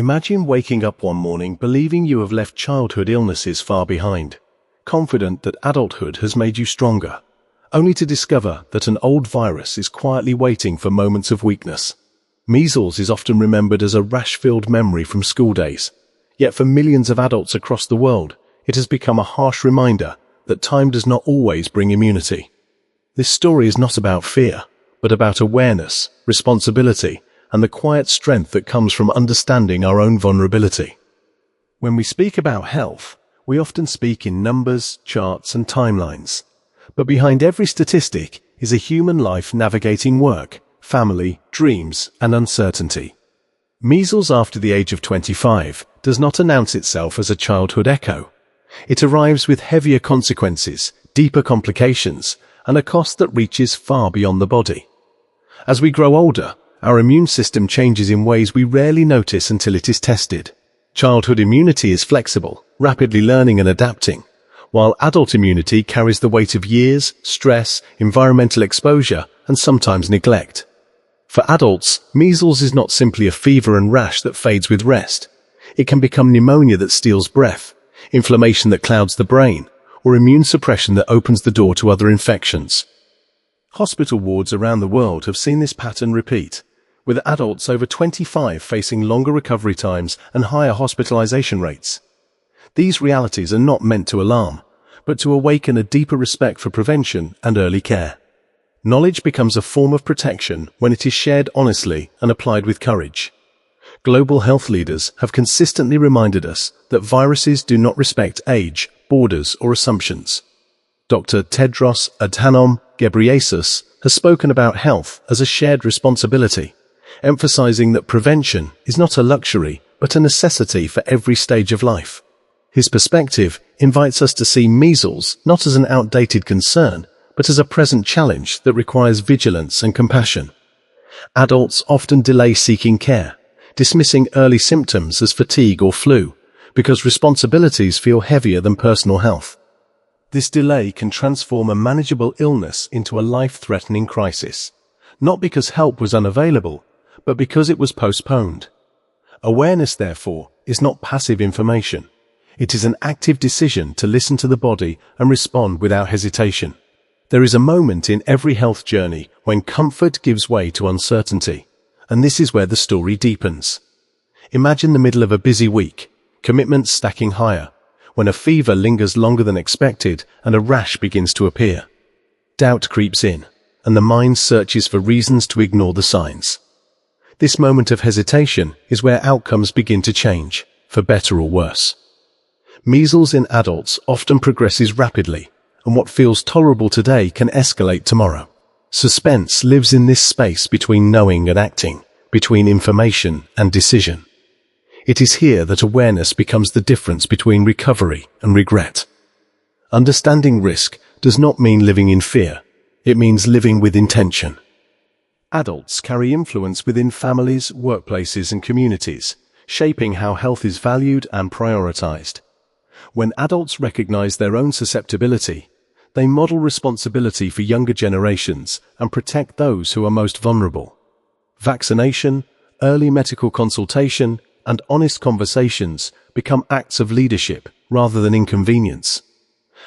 Imagine waking up one morning believing you have left childhood illnesses far behind, confident that adulthood has made you stronger, only to discover that an old virus is quietly waiting for moments of weakness. Measles is often remembered as a rash-filled memory from school days, yet for millions of adults across the world, it has become a harsh reminder that time does not always bring immunity. This story is not about fear, but about awareness, responsibility, and the quiet strength that comes from understanding our own vulnerability. When we speak about health, we often speak in numbers, charts, and timelines. But behind every statistic is a human life navigating work, family, dreams, and uncertainty. Measles after the age of 25 does not announce itself as a childhood echo. It arrives with heavier consequences, deeper complications, and a cost that reaches far beyond the body. As we grow older, our immune system changes in ways we rarely notice until it is tested. Childhood immunity is flexible, rapidly learning and adapting, while adult immunity carries the weight of years, stress, environmental exposure, and sometimes neglect. For adults, measles is not simply a fever and rash that fades with rest. It can become pneumonia that steals breath, inflammation that clouds the brain, or immune suppression that opens the door to other infections. Hospital wards around the world have seen this pattern repeat, with adults over 25 facing longer recovery times and higher hospitalization rates. These realities are not meant to alarm, but to awaken a deeper respect for prevention and early care. Knowledge becomes a form of protection when it is shared honestly and applied with courage. Global health leaders have consistently reminded us that viruses do not respect age, borders, or assumptions. Dr. Tedros Adhanom Ghebreyesus has spoken about health as a shared responsibility, emphasizing that prevention is not a luxury, but a necessity for every stage of life. His perspective invites us to see measles not as an outdated concern, but as a present challenge that requires vigilance and compassion. Adults often delay seeking care, dismissing early symptoms as fatigue or flu, because responsibilities feel heavier than personal health. This delay can transform a manageable illness into a life-threatening crisis, not because help was unavailable, but because it was postponed. Awareness, therefore, is not passive information. It is an active decision to listen to the body and respond without hesitation. There is a moment in every health journey when comfort gives way to uncertainty, and this is where the story deepens. Imagine the middle of a busy week, commitments stacking higher, when a fever lingers longer than expected and a rash begins to appear. Doubt creeps in, and the mind searches for reasons to ignore the signs. This moment of hesitation is where outcomes begin to change, for better or worse. Measles in adults often progresses rapidly, and what feels tolerable today can escalate tomorrow. Suspense lives in this space between knowing and acting, between information and decision. It is here that awareness becomes the difference between recovery and regret. Understanding risk does not mean living in fear. It means living with intention. Adults carry influence within families, workplaces, and communities, shaping how health is valued and prioritized. When adults recognize their own susceptibility, they model responsibility for younger generations and protect those who are most vulnerable. Vaccination, early medical consultation, and honest conversations become acts of leadership rather than inconvenience.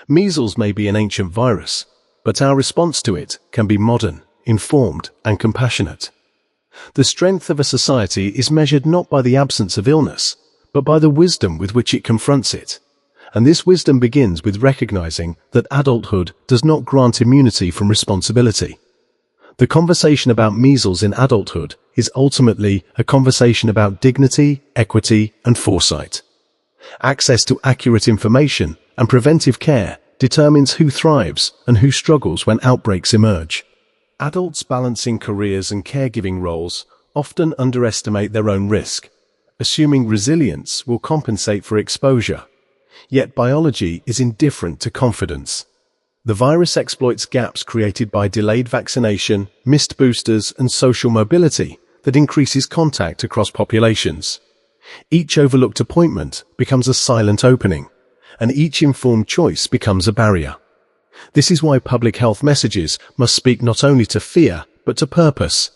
Measles may be an ancient virus, but our response to it can be modern, informed, and compassionate. The strength of a society is measured not by the absence of illness, but by the wisdom with which it confronts it. And this wisdom begins with recognizing that adulthood does not grant immunity from responsibility. The conversation about measles in adulthood is ultimately a conversation about dignity, equity, and foresight. Access to accurate information and preventive care determines who thrives and who struggles when outbreaks emerge. Adults balancing careers and caregiving roles often underestimate their own risk, assuming resilience will compensate for exposure. Yet biology is indifferent to confidence. The virus exploits gaps created by delayed vaccination, missed boosters, and social mobility that increases contact across populations. Each overlooked appointment becomes a silent opening, and each informed choice becomes a barrier. This is why public health messages must speak not only to fear, but to purpose,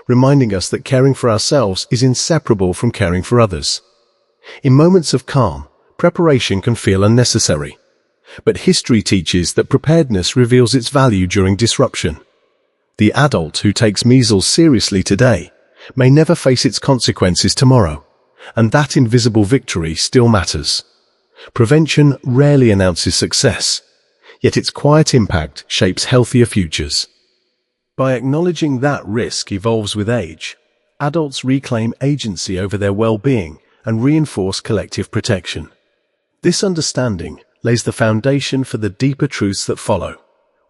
reminding us that caring for ourselves is inseparable from caring for others. In moments of calm, preparation can feel unnecessary. But history teaches that preparedness reveals its value during disruption. The adult who takes measles seriously today may never face its consequences tomorrow, and that invisible victory still matters. Prevention rarely announces success, yet its quiet impact shapes healthier futures. By acknowledging that risk evolves with age, adults reclaim agency over their well-being and reinforce collective protection. This understanding lays the foundation for the deeper truths that follow,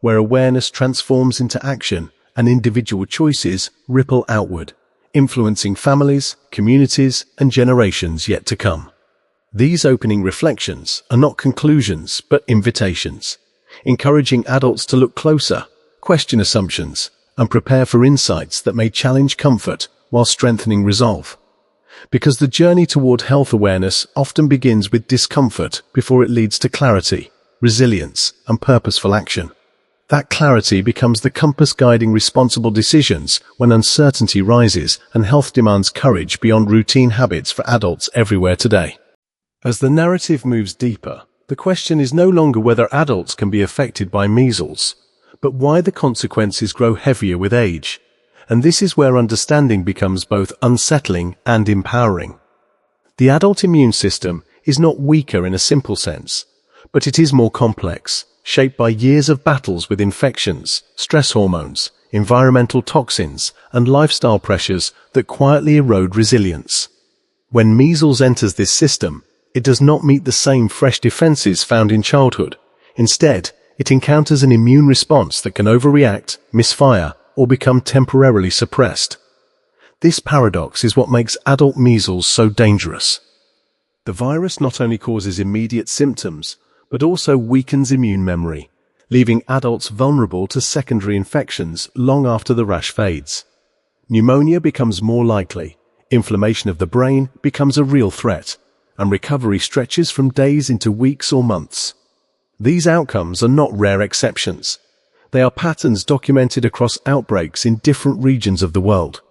where awareness transforms into action and individual choices ripple outward, influencing families, communities, and generations yet to come. These opening reflections are not conclusions but invitations, encouraging adults to look closer, question assumptions, and prepare for insights that may challenge comfort while strengthening resolve. Because the journey toward health awareness often begins with discomfort before it leads to clarity, resilience, and purposeful action. That clarity becomes the compass guiding responsible decisions when uncertainty rises and health demands courage beyond routine habits for adults everywhere today. As the narrative moves deeper, the question is no longer whether adults can be affected by measles, but why the consequences grow heavier with age. And this is where understanding becomes both unsettling and empowering. The adult immune system is not weaker in a simple sense, but it is more complex, shaped by years of battles with infections, stress hormones, environmental toxins, and lifestyle pressures that quietly erode resilience. When measles enters this system, it does not meet the same fresh defenses found in childhood. Instead, it encounters an immune response that can overreact, misfire, or become temporarily suppressed. This paradox is what makes adult measles so dangerous. The virus not only causes immediate symptoms, but also weakens immune memory, leaving adults vulnerable to secondary infections long after the rash fades. Pneumonia becomes more likely, inflammation of the brain becomes a real threat, and recovery stretches from days into weeks or months. These outcomes are not rare exceptions. They are patterns documented across outbreaks in different regions of the world.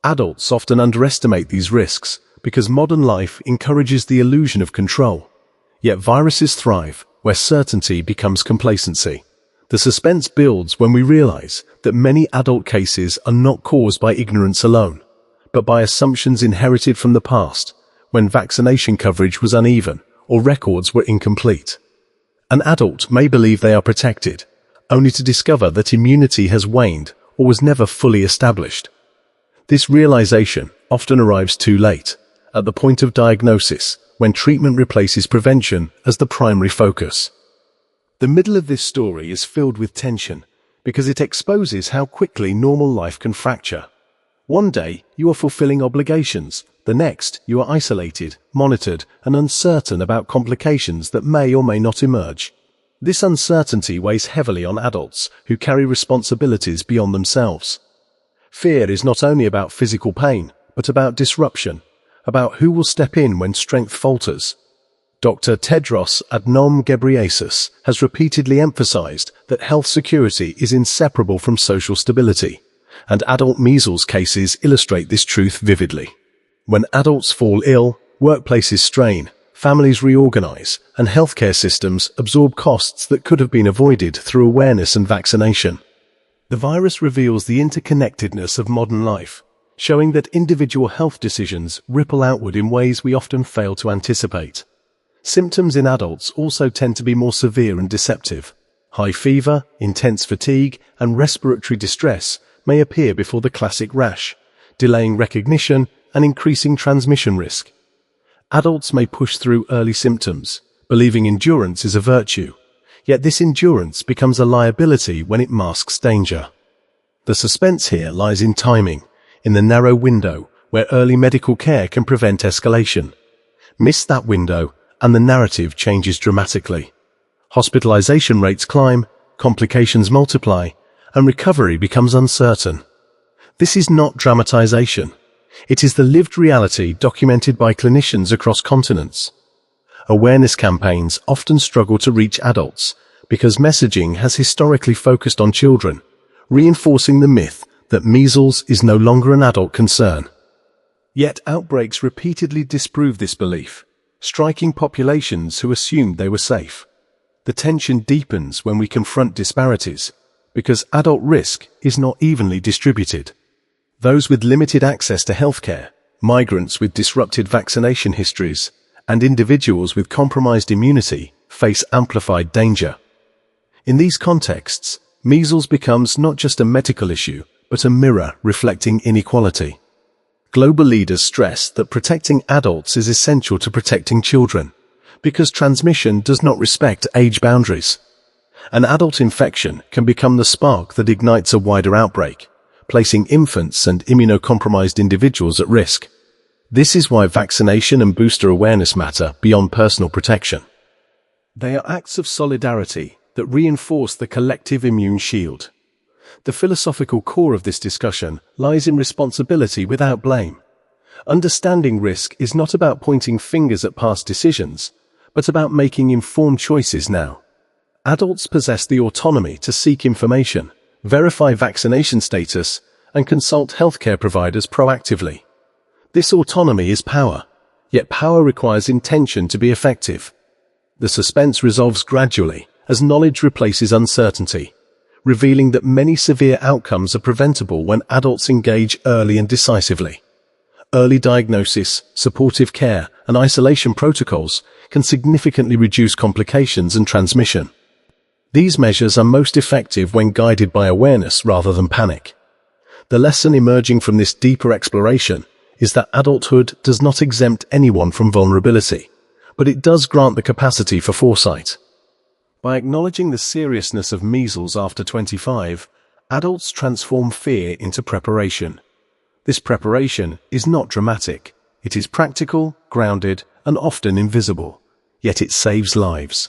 Adults often underestimate these risks because modern life encourages the illusion of control. Yet viruses thrive where certainty becomes complacency. The suspense builds when we realize that many adult cases are not caused by ignorance alone, but by assumptions inherited from the past, when vaccination coverage was uneven or records were incomplete. An adult may believe they are protected, only to discover that immunity has waned or was never fully established. This realization often arrives too late, at the point of diagnosis, when treatment replaces prevention as the primary focus. The middle of this story is filled with tension, because it exposes how quickly normal life can fracture. One day, you are fulfilling obligations. The next, you are isolated, monitored, and uncertain about complications that may or may not emerge. This uncertainty weighs heavily on adults who carry responsibilities beyond themselves. Fear is not only about physical pain, but about disruption, about who will step in when strength falters. Dr. Tedros Adhanom Ghebreyesus has repeatedly emphasized that health security is inseparable from social stability, and adult measles cases illustrate this truth vividly. When adults fall ill, workplaces strain, families reorganize, and healthcare systems absorb costs that could have been avoided through awareness and vaccination. The virus reveals the interconnectedness of modern life, showing that individual health decisions ripple outward in ways we often fail to anticipate. Symptoms in adults also tend to be more severe and deceptive. High fever, intense fatigue, and respiratory distress may appear before the classic rash, delaying recognition and increasing transmission risk. Adults may push through early symptoms, believing endurance is a virtue, yet this endurance becomes a liability when it masks danger. The suspense here lies in timing, in the narrow window where early medical care can prevent escalation. Miss that window, and the narrative changes dramatically. Hospitalization rates climb, complications multiply, and recovery becomes uncertain. This is not dramatization. It is the lived reality documented by clinicians across continents. Awareness campaigns often struggle to reach adults because messaging has historically focused on children, reinforcing the myth that measles is no longer an adult concern. Yet outbreaks repeatedly disprove this belief, striking populations who assumed they were safe. The tension deepens when we confront disparities, because adult risk is not evenly distributed. Those with limited access to healthcare, migrants with disrupted vaccination histories, and individuals with compromised immunity face amplified danger. In these contexts, measles becomes not just a medical issue, but a mirror reflecting inequality. Global leaders stress that protecting adults is essential to protecting children, because transmission does not respect age boundaries. An adult infection can become the spark that ignites a wider outbreak, placing infants and immunocompromised individuals at risk. This is why vaccination and booster awareness matter beyond personal protection. They are acts of solidarity that reinforce the collective immune shield. The philosophical core of this discussion lies in responsibility without blame. Understanding risk is not about pointing fingers at past decisions, but about making informed choices now. Adults possess the autonomy to seek information, verify vaccination status, and consult healthcare providers proactively. This autonomy is power, yet power requires intention to be effective. The suspense resolves gradually as knowledge replaces uncertainty, revealing that many severe outcomes are preventable when adults engage early and decisively. Early diagnosis, supportive care, and isolation protocols can significantly reduce complications and transmission. These measures are most effective when guided by awareness rather than panic. The lesson emerging from this deeper exploration is that adulthood does not exempt anyone from vulnerability, but it does grant the capacity for foresight. By acknowledging the seriousness of measles after 25, adults transform fear into preparation. This preparation is not dramatic. It is practical, grounded, and often invisible, yet it saves lives.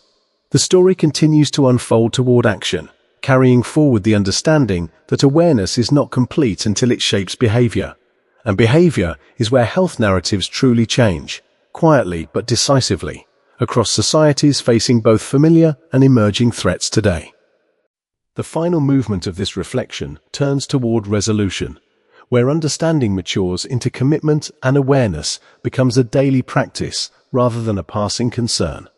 The story continues to unfold toward action, carrying forward the understanding that awareness is not complete until it shapes behavior. And behavior is where health narratives truly change, quietly but decisively, across societies facing both familiar and emerging threats today. The final movement of this reflection turns toward resolution, where understanding matures into commitment and awareness becomes a daily practice rather than a passing concern.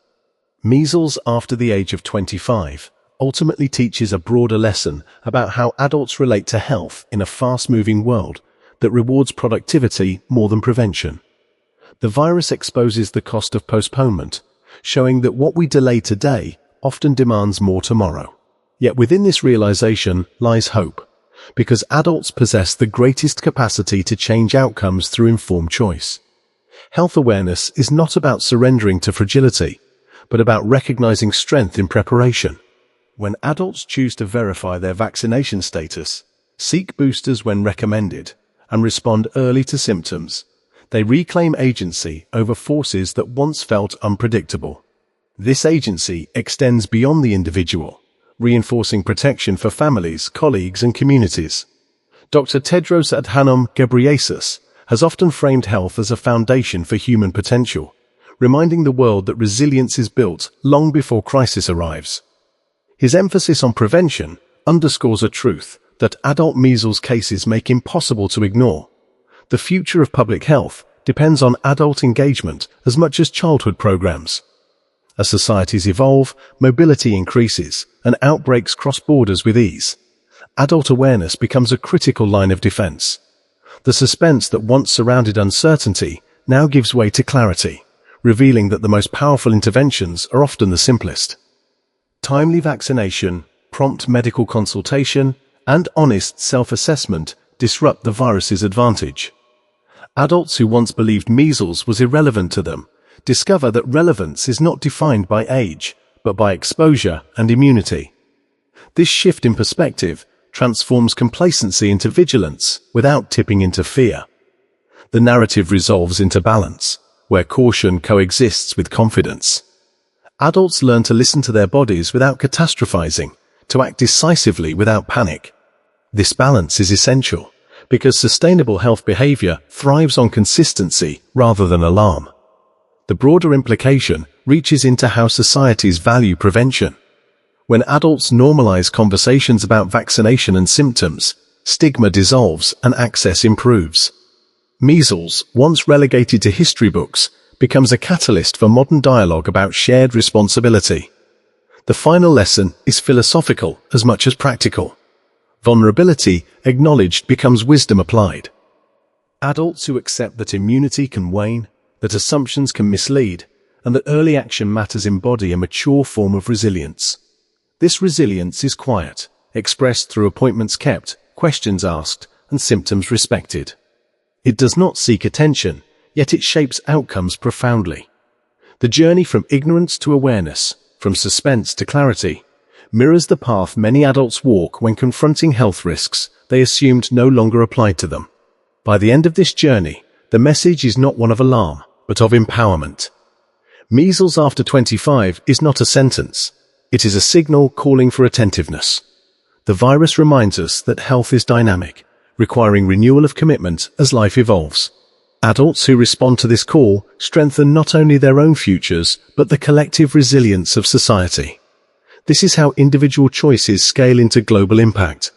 Measles after the age of 25 ultimately teaches a broader lesson about how adults relate to health in a fast-moving world that rewards productivity more than prevention. The virus exposes the cost of postponement, showing that what we delay today often demands more tomorrow. Yet within this realization lies hope, because adults possess the greatest capacity to change outcomes through informed choice. Health awareness is not about surrendering to fragility, but about recognizing strength in preparation. When adults choose to verify their vaccination status, seek boosters when recommended, and respond early to symptoms, they reclaim agency over forces that once felt unpredictable. This agency extends beyond the individual, reinforcing protection for families, colleagues, and communities. Dr. Tedros Adhanom Ghebreyesus has often framed health as a foundation for human potential, reminding the world that resilience is built long before crisis arrives. His emphasis on prevention underscores a truth that adult measles cases make impossible to ignore. The future of public health depends on adult engagement as much as childhood programs. As societies evolve, mobility increases, and outbreaks cross borders with ease. Adult awareness becomes a critical line of defense. The suspense that once surrounded uncertainty now gives way to clarity, revealing that the most powerful interventions are often the simplest. Timely vaccination, prompt medical consultation, and honest self-assessment disrupt the virus's advantage. Adults who once believed measles was irrelevant to them discover that relevance is not defined by age, but by exposure and immunity. This shift in perspective transforms complacency into vigilance without tipping into fear. The narrative resolves into balance, where caution coexists with confidence. Adults learn to listen to their bodies without catastrophizing, to act decisively without panic. This balance is essential, because sustainable health behavior thrives on consistency rather than alarm. The broader implication reaches into how societies value prevention. When adults normalize conversations about vaccination and symptoms, stigma dissolves and access improves. Measles, once relegated to history books, becomes a catalyst for modern dialogue about shared responsibility. The final lesson is philosophical as much as practical. Vulnerability acknowledged becomes wisdom applied. Adults who accept that immunity can wane, that assumptions can mislead, and that early action matters embody a mature form of resilience. This resilience is quiet, expressed through appointments kept, questions asked, and symptoms respected. It does not seek attention, yet it shapes outcomes profoundly. The journey from ignorance to awareness, from suspense to clarity, mirrors the path many adults walk when confronting health risks they assumed no longer applied to them. By the end of this journey, the message is not one of alarm, but of empowerment. Measles after 25 is not a sentence. It is a signal calling for attentiveness. The virus reminds us that health is dynamic, requiring renewal of commitment as life evolves. Adults who respond to this call strengthen not only their own futures, but the collective resilience of society. This is how individual choices scale into global impact,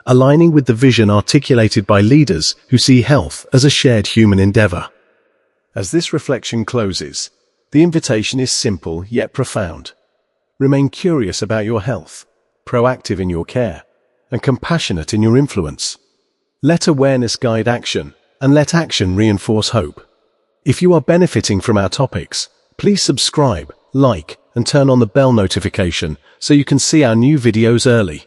aligning with the vision articulated by leaders who see health as a shared human endeavor. As this reflection closes, the invitation is simple yet profound. Remain curious about your health, proactive in your care, and compassionate in your influence. Let awareness guide action, and let action reinforce hope. If you are benefiting from our topics, please subscribe, like, and turn on the bell notification so you can see our new videos early.